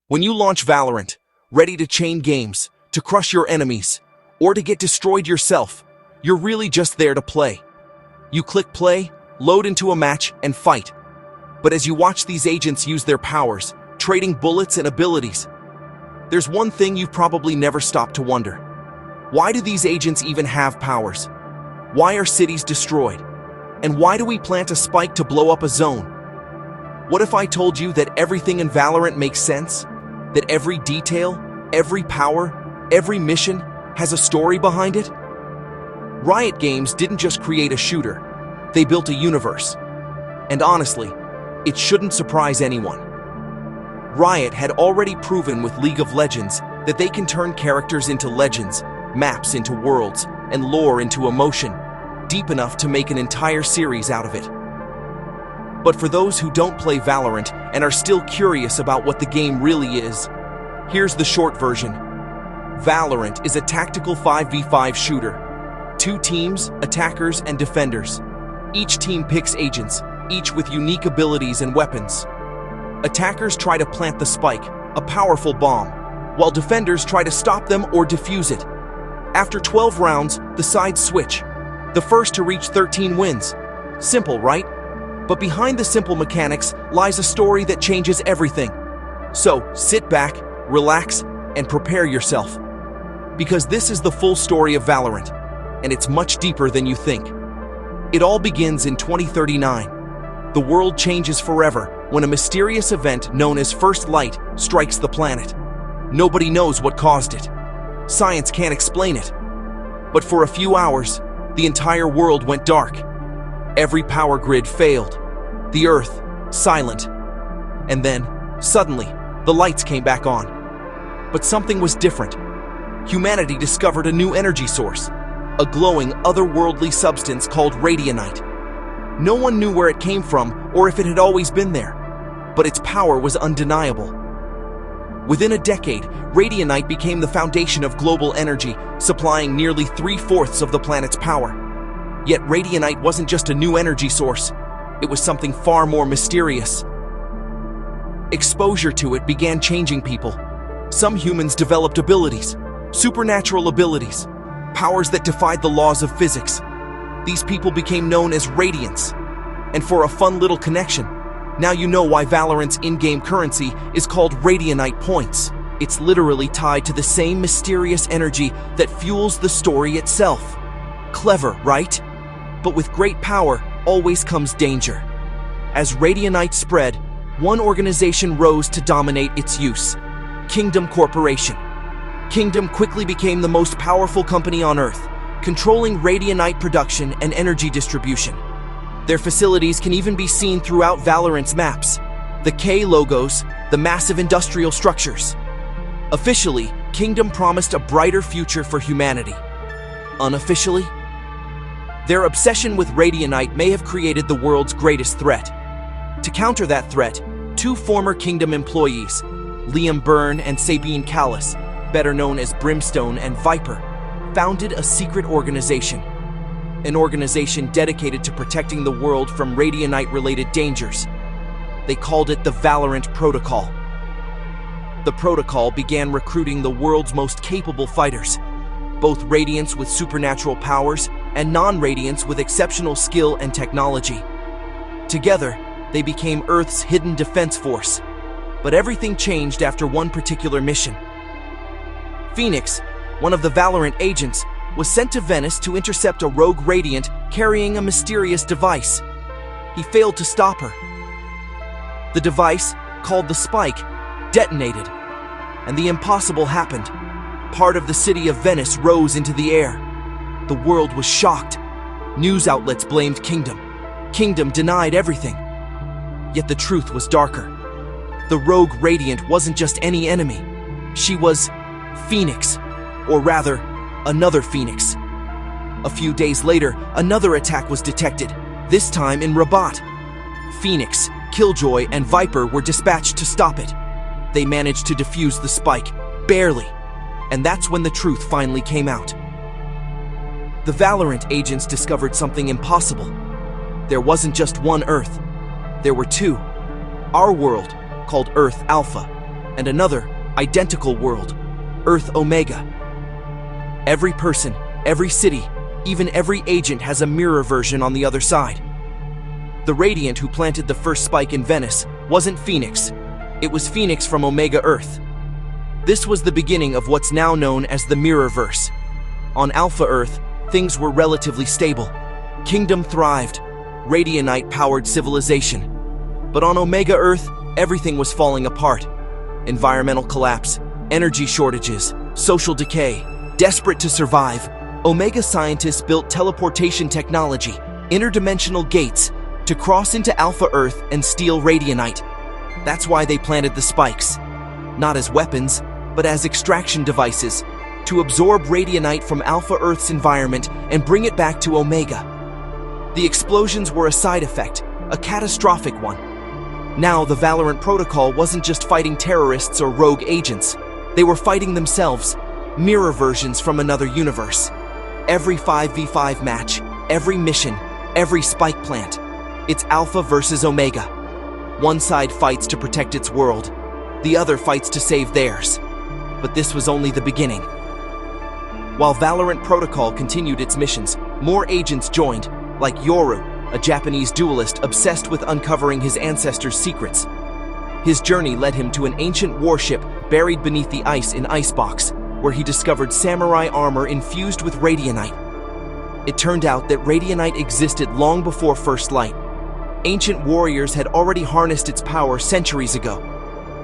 When you launch Valorant, ready to chain games, to crush your enemies, or to get destroyed yourself, you're really just there to play. You click play, load into a match, and fight. But as you watch these agents use their powers, trading bullets and abilities, there's one thing you've probably never stopped to wonder. Why do these agents even have powers? Why are cities destroyed? And why do we plant a spike to blow up a zone? What if I told you that everything in Valorant makes sense? That every detail, every power, every mission has a story behind it? Riot Games didn't just create a shooter, they built a universe. And honestly, it shouldn't surprise anyone. Riot had already proven with League of Legends that they can turn characters into legends, maps into worlds, and lore into emotion, deep enough to make an entire series out of it. But for those who don't play Valorant and are still curious about what the game really is, here's the short version. Valorant is a tactical 5v5 shooter. 2 teams, attackers and defenders. Each team picks agents, each with unique abilities and weapons. Attackers try to plant the spike, a powerful bomb, while defenders try to stop them or defuse it. After 12 rounds, the sides switch. The first to reach 13 wins. Simple, right? But behind the simple mechanics lies a story that changes everything. So, sit back, relax, and prepare yourself. Because this is the full story of Valorant, and it's much deeper than you think. It all begins in 2039. The world changes forever when a mysterious event known as First Light strikes the planet. Nobody knows what caused it. Science can't explain it. But for a few hours, the entire world went dark. Every power grid failed. The Earth, silent. And then, suddenly, the lights came back on. But something was different. Humanity discovered a new energy source, a glowing, otherworldly substance called Radianite. No one knew where it came from or if it had always been there, but its power was undeniable. Within a decade, Radianite became the foundation of global energy, supplying nearly 3/4 of the planet's power. Yet Radianite wasn't just a new energy source, it was something far more mysterious. Exposure to it began changing people. Some humans developed abilities, supernatural abilities, powers that defied the laws of physics. These people became known as Radiants. And for a fun little connection, now you know why Valorant's in-game currency is called Radianite points. It's literally tied to the same mysterious energy that fuels the story itself. Clever, right? But with great power always comes danger. As Radianite spread, one organization rose to dominate its use: Kingdom Corporation. Kingdom quickly became the most powerful company on Earth, controlling Radianite production and energy distribution. Their facilities can even be seen throughout Valorant's maps. The K logos, the massive industrial structures. Officially, Kingdom promised a brighter future for humanity. Unofficially, their obsession with Radianite may have created the world's greatest threat. To counter that threat, 2 former Kingdom employees, Liam Byrne and Sabine Callis, better known as Brimstone and Viper, founded a secret organization. An organization dedicated to protecting the world from Radianite-related dangers. They called it the Valorant Protocol. The Protocol began recruiting the world's most capable fighters, both Radiants with supernatural powers and non-Radiants with exceptional skill and technology. Together, they became Earth's hidden defense force. But everything changed after one particular mission. Phoenix, one of the Valorant agents, was sent to Venice to intercept a rogue Radiant carrying a mysterious device. He failed to stop her. The device, called the Spike, detonated, and the impossible happened. Part of the city of Venice rose into the air. The world was shocked. News outlets blamed Kingdom. Kingdom denied everything. Yet the truth was darker. The rogue Radiant wasn't just any enemy. She was Phoenix, or rather, another Phoenix. A few days later, another attack was detected, this time in Rabat. Phoenix, Killjoy, and Viper were dispatched to stop it. They managed to defuse the spike, barely. And that's when the truth finally came out. The Valorant agents discovered something impossible. There wasn't just one Earth. There were 2. Our world, called Earth Alpha, and another, identical world, Earth Omega. Every person, every city, even every agent has a mirror version on the other side. The Radiant who planted the first spike in Venice wasn't Phoenix. It was Phoenix from Omega Earth. This was the beginning of what's now known as the Mirrorverse. On Alpha Earth, things were relatively stable. Kingdom thrived. Radianite-powered civilization. But on Omega Earth, everything was falling apart. Environmental collapse, energy shortages, social decay. Desperate to survive, Omega scientists built teleportation technology, interdimensional gates, to cross into Alpha Earth and steal Radianite. That's why they planted the spikes. Not as weapons, but as extraction devices, to absorb Radianite from Alpha Earth's environment and bring it back to Omega. The explosions were a side effect, a catastrophic one. Now the Valorant Protocol wasn't just fighting terrorists or rogue agents. They were fighting themselves, mirror versions from another universe. Every 5v5 match, every mission, every spike plant. It's Alpha versus Omega. One side fights to protect its world, the other fights to save theirs. But this was only the beginning. While Valorant Protocol continued its missions, more agents joined, like Yoru, a Japanese duelist obsessed with uncovering his ancestors' secrets. His journey led him to an ancient warship buried beneath the ice in Icebox, where he discovered samurai armor infused with Radianite. It turned out that Radianite existed long before First Light. Ancient warriors had already harnessed its power centuries ago,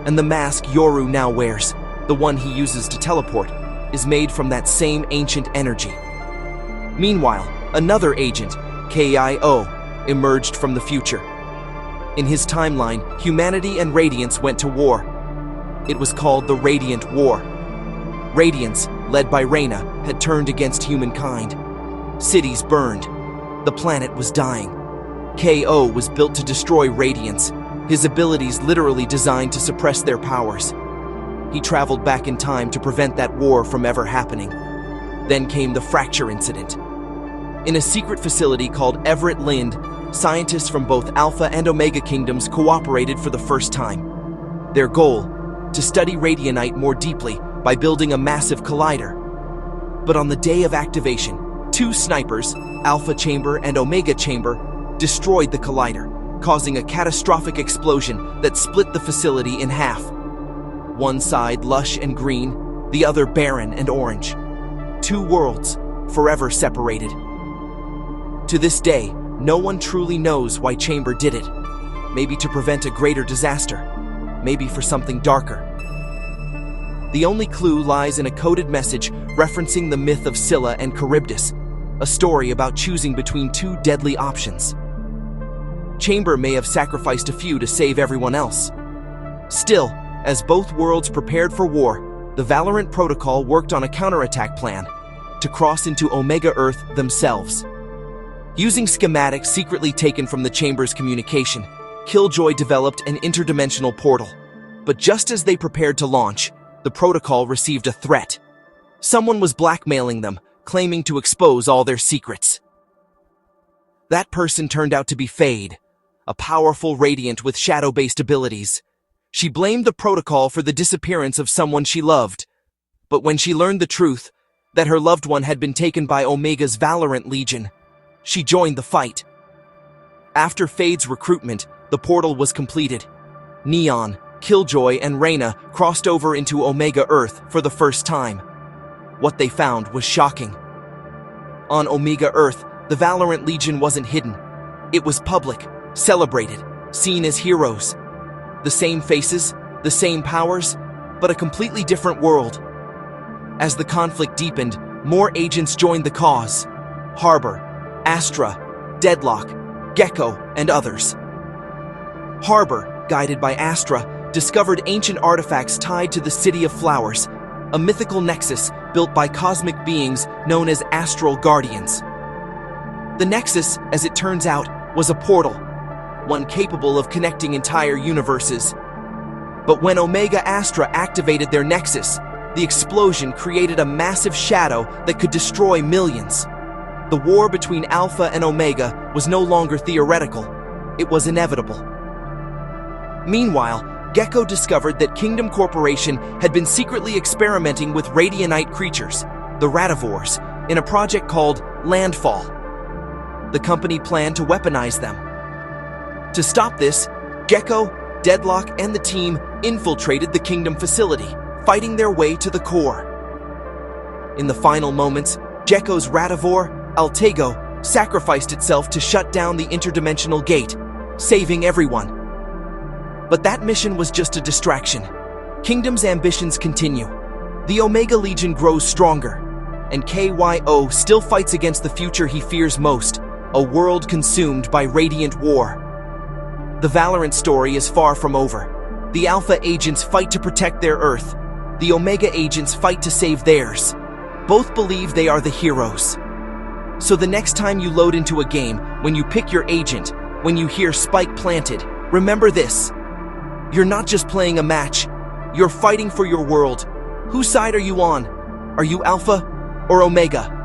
and the mask Yoru now wears, the one he uses to teleport, is made from that same ancient energy. Meanwhile, another agent, KIO, emerged from the future. In his timeline, humanity and Radiance went to war. It was called the Radiant War. Radiance, led by Reyna, had turned against humankind. Cities burned. The planet was dying. KO was built to destroy Radiance, his abilities literally designed to suppress their powers. He traveled back in time to prevent that war from ever happening. Then came the Fracture Incident. In a secret facility called Everett Lind, scientists from both Alpha and Omega Kingdoms cooperated for the first time. Their goal? To study Radianite more deeply by building a massive collider. But on the day of activation, two snipers, Alpha Chamber and Omega Chamber, destroyed the collider, causing a catastrophic explosion that split the facility in half. One side lush and green, the other barren and orange. Two worlds, forever separated. To this day, no one truly knows why Chamber did it. Maybe to prevent a greater disaster. Maybe for something darker. The only clue lies in a coded message referencing the myth of Scylla and Charybdis, a story about choosing between two deadly options. Chamber may have sacrificed a few to save everyone else. Still, as both worlds prepared for war, the Valorant Protocol worked on a counterattack plan to cross into Omega Earth themselves. Using schematics secretly taken from the Chamber's communication, Killjoy developed an interdimensional portal. But just as they prepared to launch, the Protocol received a threat. Someone was blackmailing them, claiming to expose all their secrets. That person turned out to be Fade, a powerful Radiant with shadow-based abilities. She blamed the Protocol for the disappearance of someone she loved. But when she learned the truth, that her loved one had been taken by Omega's Valorant Legion, she joined the fight. After Fade's recruitment, the portal was completed. Neon, Killjoy, and Reyna crossed over into Omega Earth for the first time. What they found was shocking. On Omega Earth, the Valorant Legion wasn't hidden. It was public, celebrated, seen as heroes. The same faces, the same powers, but a completely different world. As the conflict deepened, more agents joined the cause. Harbor, Astra, Deadlock, Gecko, and others. Harbor, guided by Astra, discovered ancient artifacts tied to the City of Flowers, a mythical nexus built by cosmic beings known as Astral Guardians. The nexus, as it turns out, was a portal, one capable of connecting entire universes. But when Omega Astra activated their nexus, the explosion created a massive shadow that could destroy millions. The war between Alpha and Omega was no longer theoretical, it was inevitable. Meanwhile, Gecko discovered that Kingdom Corporation had been secretly experimenting with Radianite creatures, the Radivores, in a project called Landfall. The company planned to weaponize them. To stop this, Gecko, Deadlock, and the team infiltrated the Kingdom facility, fighting their way to the core. In the final moments, Gecko's Radivore, Altego, sacrificed itself to shut down the interdimensional gate, saving everyone. But that mission was just a distraction. Kingdom's ambitions continue. The Omega Legion grows stronger, and KYO still fights against the future he fears most, a world consumed by radiant war. The Valorant story is far from over. The Alpha agents fight to protect their Earth. The Omega agents fight to save theirs. Both believe they are the heroes. So the next time you load into a game, when you pick your agent, when you hear Spike planted, remember this. You're not just playing a match. You're fighting for your world. Whose side are you on? Are you Alpha or Omega?